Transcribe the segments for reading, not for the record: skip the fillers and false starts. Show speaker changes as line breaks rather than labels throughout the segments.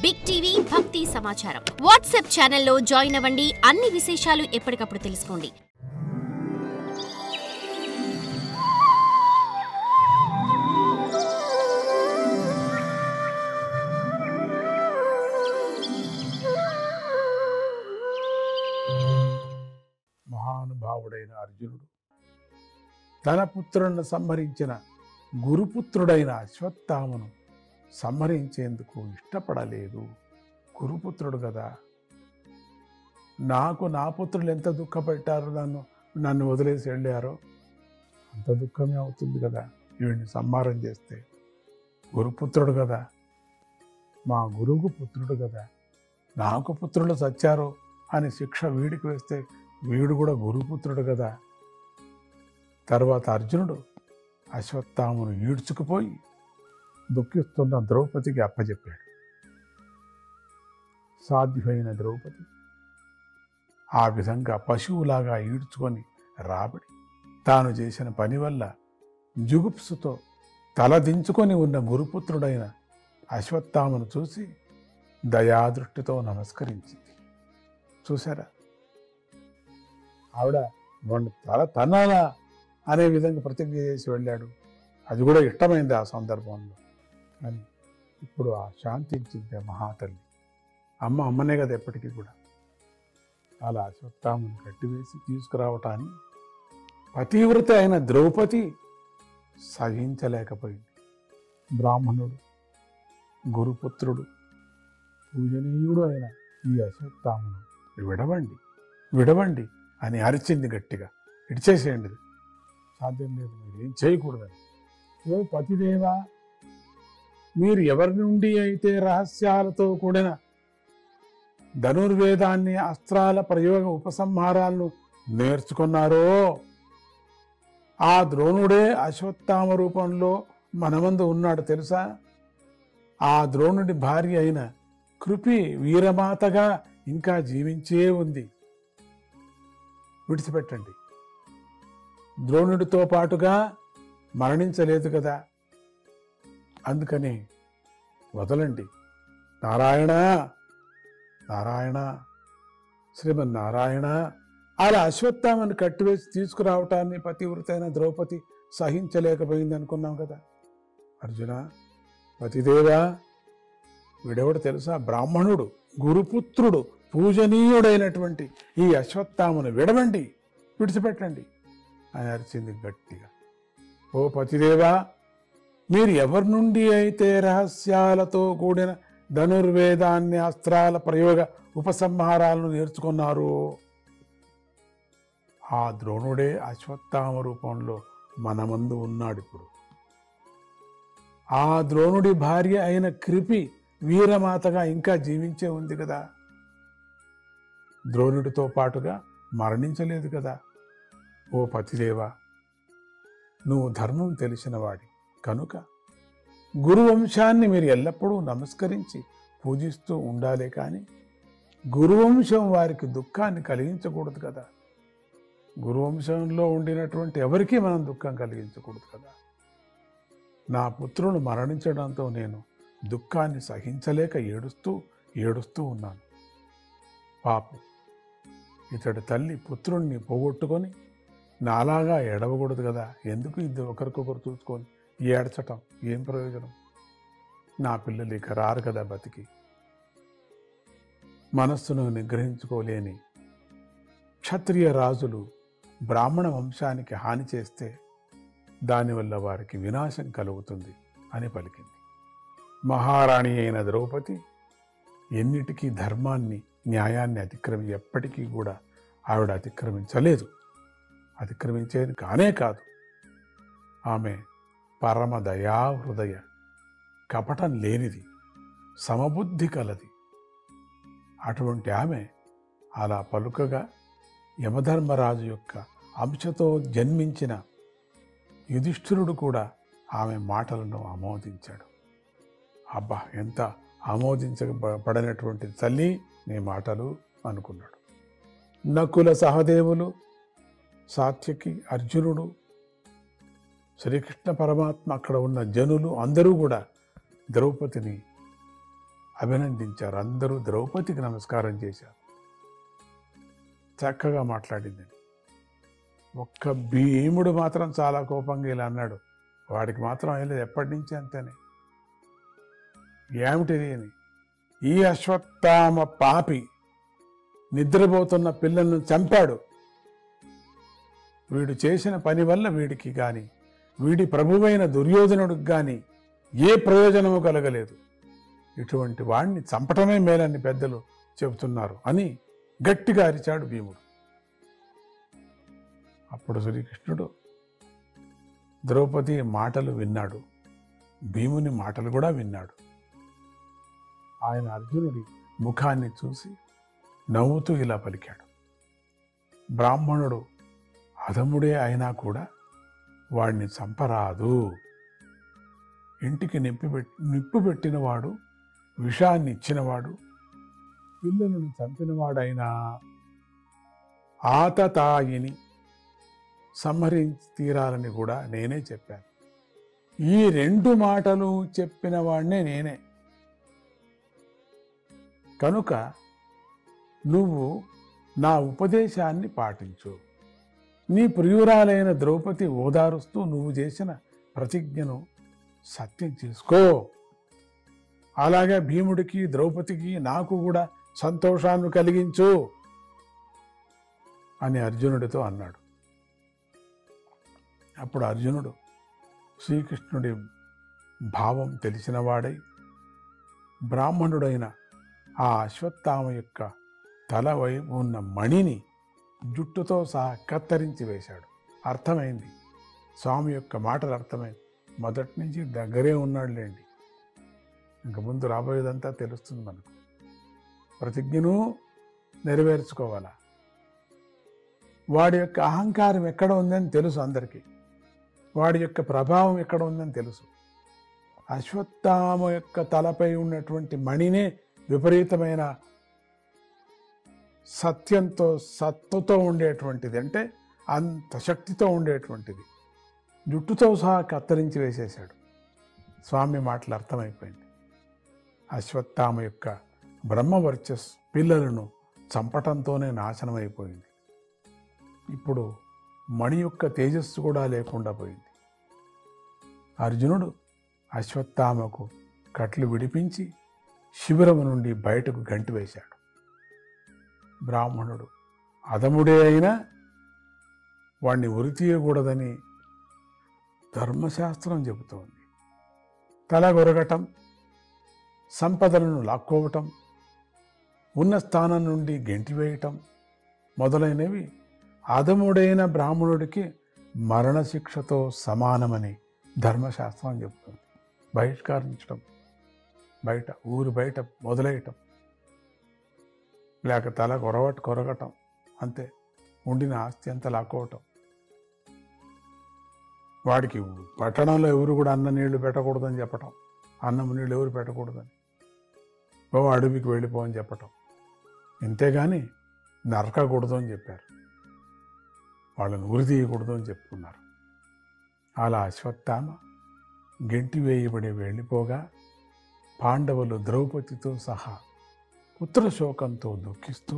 Big TV భక్తి సమాచారం WhatsApp ఛానల్లో జాయిన్ అవ్వండి. అన్ని విశేషాలు ఎప్పటికప్పుడు తెలుసుకోండి.
మహానుభావుడైన అర్జునుడు తన పుత్రులను సంహరించిన గురుపుత్రుడైన అశ్వత్థామను సంహరించేందుకు ఇష్టపడలేదు. గురుపుత్రుడు కదా, నాకు నా పుత్రులు ఎంత దుఃఖపెట్టారో, నన్ను వదిలేసి వెళ్ళారో అంత దుఃఖమే అవుతుంది కదా వీడిని సంహారం చేస్తే. గురుపుత్రుడు కదా, మా గురువుకు పుత్రుడు కదా, నాకు పుత్రులు చచ్చారో అని శిక్ష వీడికి వేస్తే వీడు కూడా గురుపుత్రుడు కదా. తర్వాత అర్జునుడు అశ్వత్థామను ఈడ్చుకుపోయి దుఃఖిస్తున్న ద్రౌపదికి అప్పచెప్పాడు. సాధ్యమైన ద్రౌపది ఆ విధంగా పశువులాగా ఈడ్చుకొని రాబడి తాను చేసిన పని వల్ల జుగుప్సుతో తలదించుకొని ఉన్న గురుపుత్రుడైన అశ్వత్థామను చూసి దయాదృష్టితో నమస్కరించింది. చూసారా, ఆవిడ వాడిని తల తనాలా అనే విధంగా ప్రతిజ్ఞ చేసి వెళ్ళాడు. అది కూడా ఇష్టమైంది ఆ సందర్భంలో. కానీ ఇప్పుడు ఆ శాంతించింది మహాతల్లి. అమ్మనే కదా ఎప్పటికీ కూడా. అలా అశ్వత్థామను కట్టివేసి తీసుకురావటాన్ని పతివ్రత అయిన ద్రౌపది సహించలేకపోయింది. బ్రాహ్మణుడు, గురుపుత్రుడు, పూజనీయుడు అయిన ఈ అశ్వత్థామను విడవండి అని అరిచింది గట్టిగా. ఇడిచేసేయండి, సాధ్యం లేదు, మీరు ఏం చేయకూడదని. ఓ పతిదేవా, మీరు ఎవరి నుండి అయితే రహస్యాలతో కూడిన ధనుర్వేదాన్ని, అస్త్రాల ప్రయోగ ఉపసంహారాలను నేర్చుకున్నారో ఆ ద్రోణుడే అశ్వత్థామ రూపంలో మన ముందు ఉన్నాడు తెలుసా. ఆ ద్రోణుడి భార్య అయిన కృపి వీరమాతగా ఇంకా జీవించే ఉంది. విడిచిపెట్టండి. ద్రోణుడితో పాటుగా మరణించలేదు కదా, అందుకని వదలండి. నారాయణ నారాయణ శ్రీమన్నారాయణ. అలా అశ్వత్థామను కట్టివేసి తీసుకురావటాన్ని పతివ్రతైన ద్రౌపది సహించలేకపోయింది అనుకున్నాం కదా. అర్జున, పతిదేవా, వీడెవడు తెలుసా? బ్రాహ్మణుడు, గురుపుత్రుడు, పూజనీయుడైనటువంటి ఈ అశ్వత్థామను విడిచిపెట్టండి అని అరిచింది గట్టిగా. ఓ పతిదేవా, మీరు ఎవరి నుండి అయితే రహస్యాలతో కూడిన ధనుర్వేదాన్ని, అస్త్రాల ప్రయోగ ఉపసంహారాలను నేర్చుకున్నారు ఆ ద్రోణుడే అశ్వత్థామ రూపంలో మన ముందు ఉన్నాడు ఇప్పుడు. ఆ ద్రోణుడి భార్య అయిన కృపి వీరమాతగా ఇంకా జీవించే ఉంది కదా, ద్రోణుడితో పాటుగా మరణించలేదు కదా. ఓ పతిదేవా, నువ్వు ధర్మం తెలిసినవాడి కనుక గురువంశాన్ని మీరు ఎల్లప్పుడూ నమస్కరించి పూజిస్తూ ఉండాలే కానీ గురువంశం వారికి దుఃఖాన్ని కలిగించకూడదు కదా. గురువంశంలో ఉండినటువంటి ఎవరికీ మనం దుఃఖం కలిగించకూడదు కదా. నా పుత్రులు మరణించడంతో నేను దుఃఖాన్ని సహించలేక ఏడుస్తూ ఉన్నాను. పాపం, ఇతడి తల్లి పుత్రుణ్ణి పోగొట్టుకొని నాలాగా ఏడవకూడదు కదా. ఎందుకు ఇద్దరు ఒకరికొకరు చూసుకొని ఏడ్చటం? ఏం ప్రయోజనం? నా పిల్లలు ఇక రారు కదా బతికి. మనస్సును నిగ్రహించుకోలేని క్షత్రియ రాజులు బ్రాహ్మణ వంశానికి హాని చేస్తే దానివల్ల వారికి వినాశం కలుగుతుంది అని పలికింది. మహారాణి అయిన ద్రౌపది ఎన్నిటికీ ధర్మాన్ని, న్యాయాన్ని ఎప్పటికీ కూడా ఆవిడ అతిక్రమించేది కానే కాదు. ఆమె పరమ దయాహృదయ, కపటం లేనిది, సమబుద్ధి కలది. అటువంటి ఆమె అలా పలుకగా యమధర్మరాజు యొక్క అంశతో జన్మించిన యుధిష్ఠిరుడు కూడా ఆమె మాటలను ఆమోదించాడు. అబ్బా, ఎంత ఆమోదించబడినటువంటి తల్లి నీ మాటలు అనుకున్నాడు. నకుల సహదేవులు, సాత్యకి, అర్జునుడు, శ్రీకృష్ణ పరమాత్మ, అక్కడ ఉన్న జనులు అందరూ కూడా ద్రౌపదిని అభినందించారు. అందరూ ద్రౌపదికి నమస్కారం చేశారు. చక్కగా మాట్లాడిందని. ఒక్క భీముడు మాత్రం చాలా కోపంగా ఇలా అన్నాడు. వాడికి మాత్రం అయ్యలేదు, ఎప్పటి నుంచి అంతేనే. ఏమిటిది అని. ఈ అశ్వత్థామ పాపి నిద్రపోతున్న పిల్లలను చంపాడు. వీడు చేసిన పని వల్ల వీడికి గాని వీడి ప్రభువైన దుర్యోధనుడికి గాని ఏ ప్రయోజనము కలగలేదు. ఇటువంటి వాణ్ణి చంపటమే మేలని పెద్దలు చెబుతున్నారు అని గట్టిగా అరిచాడు భీముడు. అప్పుడు శ్రీకృష్ణుడు ద్రౌపది మాటలు విన్నాడు, భీముని మాటలు కూడా విన్నాడు. ఆయన అర్జునుడి ముఖాన్ని చూసి నవ్వుతూ ఇలా పలికాడు. బ్రాహ్మణుడు అధముడే అయినా కూడా వాడిని చంపరాదు. ఇంటికి నిప్పు పెట్టినవాడు, విషాన్ని ఇచ్చినవాడు, పిల్లలను చంపినవాడైనా ఆతతాయిని సంహరించి తీరాలని కూడా నేనే చెప్పాను. ఈ 2 మాటలు చెప్పిన వాడినే నేనే. కనుక నువ్వు నా ఉపదేశాన్ని పాటించు. నీ ప్రియురాలైన ద్రౌపది ఓదారుస్తూ నువ్వు చేసిన ప్రతిజ్ఞను సత్యం చేసుకో. అలాగే భీముడికి, ద్రౌపదికి, నాకు కూడా సంతోషాన్ని కలిగించు అని అర్జునుడితో అన్నాడు. అప్పుడు అర్జునుడు శ్రీకృష్ణుడి భావం తెలిసినవాడై బ్రాహ్మణుడైన ఆ అశ్వత్థామ యొక్క తల వైపు ఉన్న మణిని జుట్టుతో సహా కత్తరించి వేశాడు. అర్థమైంది, స్వామి యొక్క మాటలు అర్థమైంది. మొదటి నుంచి దగ్గరే ఉన్నాడులేండి, ఇంక ముందు రాబోయేదంతా తెలుస్తుంది మనకు. ప్రతిజ్ఞను నెరవేర్చుకోవాలా. వాడి యొక్క అహంకారం ఎక్కడ ఉందని తెలుసు అందరికీ, వాడి యొక్క ప్రభావం ఎక్కడ ఉందని తెలుసు. అశ్వత్థామ యొక్క తలపై ఉన్నటువంటి మణినే విపరీతమైన సత్యంతో, సత్తుతో ఉండేటువంటిది, అంటే అంత శక్తితో ఉండేటువంటిది. జుట్టుతో సహా కత్తరించి వేసేశాడు. స్వామి మాటలు అర్థమైపోయింది. అశ్వత్థామ యొక్క బ్రహ్మవర్చస్ పిల్లలను చంపటంతోనే నాశనమైపోయింది. ఇప్పుడు మణి యొక్క తేజస్సు కూడా లేకుండా పోయింది. అర్జునుడు అశ్వత్థామకు కట్లు విడిపించి శిబిరము నుండి బయటకు గంటివేశాడు. బ్రాహ్మణుడు అధముడే అయినా వాణ్ణి ఉరి తీయకూడదని ధర్మశాస్త్రం చెబుతోంది. తలగొరగటం, సంపదలను లాక్కోవటం, ఉన్న స్థానం నుండి గెంటివేయటం మొదలైనవి అధముడైన బ్రాహ్మణుడికి మరణశిక్షతో సమానమని ధర్మశాస్త్రం చెబుతుంది. బహిష్కరించడం, బయట ఊరు బయట మొదలెయ్యటం, లేక తల కొరగటం, అంతే. ఉండిన ఆస్తి అంతా లాక్కోవటం. వాడికి పట్టణంలో ఎవరు కూడా అన్న నీళ్లు పెట్టకూడదని చెప్పటం, అన్నం నీళ్ళు ఎవరు పెట్టకూడదని, అడవికి వెళ్ళిపోవని చెప్పటం. ఇంతేగాని నరకకూడదు అని చెప్పారు, వాళ్ళని ఉరి తీయకూడదు అని చెప్పుకున్నారు. అలా అశ్వత్థామ గెంటి వేయబడి వెళ్ళిపోగా పాండవులు ద్రౌపదితో సహా పుత్రశోకంతో దుఃఖిస్తూ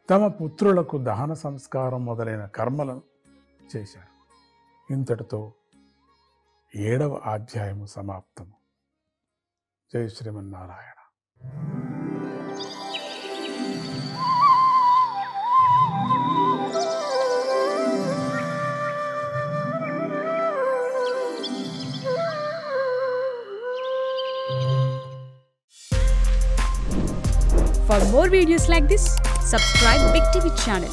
తమ పుత్రులకు దహన సంస్కారం మొదలైన కర్మలను చేశారు. ఇంతటితో 7వ అధ్యాయము సమాప్తము. జై Srimannarayana.
For more videos like this, subscribe Big TV channel.